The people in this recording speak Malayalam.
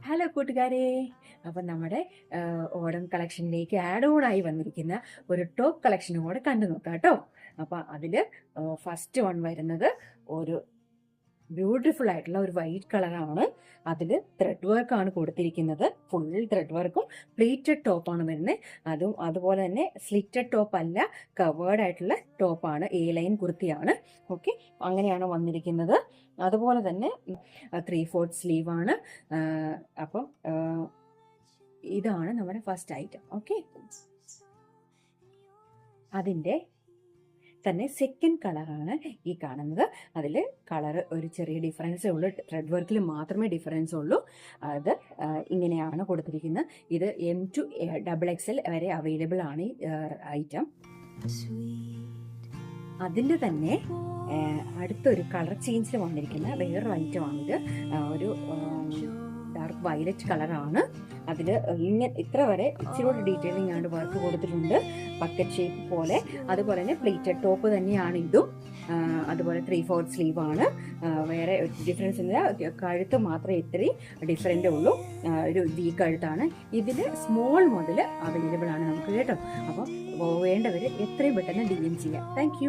ഹലോ കൂട്ടുകാരെ, അപ്പം നമ്മുടെ ഓണം കളക്ഷനിലേക്ക് ആഡ് ഓൺ ആയി വന്നിരിക്കുന്ന ഒരു ടോപ്പ് കളക്ഷനും കൂടെ കണ്ടു നോക്കാം കേട്ടോ. അപ്പം അതിൽ ഫസ്റ്റ് വൺ വരുന്നത് ഒരു ബ്യൂട്ടിഫുൾ ആയിട്ടുള്ള ഒരു വൈറ്റ് കളറാണ്. അതിൽ ത്രെഡ് വർക്കാണ് കൊടുത്തിരിക്കുന്നത്. ഫുൾ ത്രെഡ് വർക്കും പ്ലീറ്റഡ് ടോപ്പാണ് വരുന്നത്. അതുപോലെ തന്നെ സ്ലിറ്റഡ് ടോപ്പ് അല്ല, കവേർഡ് ആയിട്ടുള്ള ടോപ്പാണ്. എ ലൈൻ കുർത്തിയാണ്. ഓക്കെ, അങ്ങനെയാണ് വന്നിരിക്കുന്നത്. അതുപോലെ തന്നെ 3/4 സ്ലീവാണ്. അപ്പം ഇതാണ് നമ്മുടെ ഫസ്റ്റ് ഐറ്റം. ഓക്കെ, അതിൻ്റെ തന്നെ സെക്കൻഡ് കളറാണ് ഈ കാണുന്നത്. അതിൽ കളർ ഒരു ചെറിയ ഡിഫറൻസേ ഉള്ളൂ, ത്രെഡ് വർക്കിൽ മാത്രമേ ഡിഫറൻസ് ഉള്ളൂ. അത് ഇങ്ങനെയാണ് കൊടുത്തിരിക്കുന്നത്. ഇത് M to XXL വരെ അവൈലബിൾ ആണ് ഈ ഐറ്റം. അതിൻ്റെ തന്നെ അടുത്തൊരു കളർ ചേഞ്ചിൽ വന്നിരിക്കുന്ന വേറൊരു ഐറ്റമാണിത്. ഒരു ഡാർക്ക് വയലറ്റ് കളറാണ്. അതിൽ ഇത്ര വരെ ഇച്ചിരി ഡീറ്റെയിലിംഗ് ആണ് വർക്ക് കൊടുത്തിട്ടുണ്ട്, ബക്കറ്റ് ഷേപ്പ് പോലെ. അതുപോലെ തന്നെ പ്ലേറ്റഡ് ടോപ്പ് തന്നെയാണ് ഇതും. അതുപോലെ 3/4 സ്ലീവ് ആണ്. വേറെ ഡിഫറൻസ് ഇല്ല, കഴുത്ത് മാത്രമേ ഇത്രയും ഡിഫറെൻ്റ് ഉള്ളൂ. ഒരു വി കഴുത്താണ്. ഇതിൽ സ്മോൾ മുതൽ അവൈലബിൾ ആണ് നമുക്ക് കേട്ടോ. അപ്പം വേണ്ടവർ എത്രയും പെട്ടെന്ന് DM ചെയ്യാം. താങ്ക്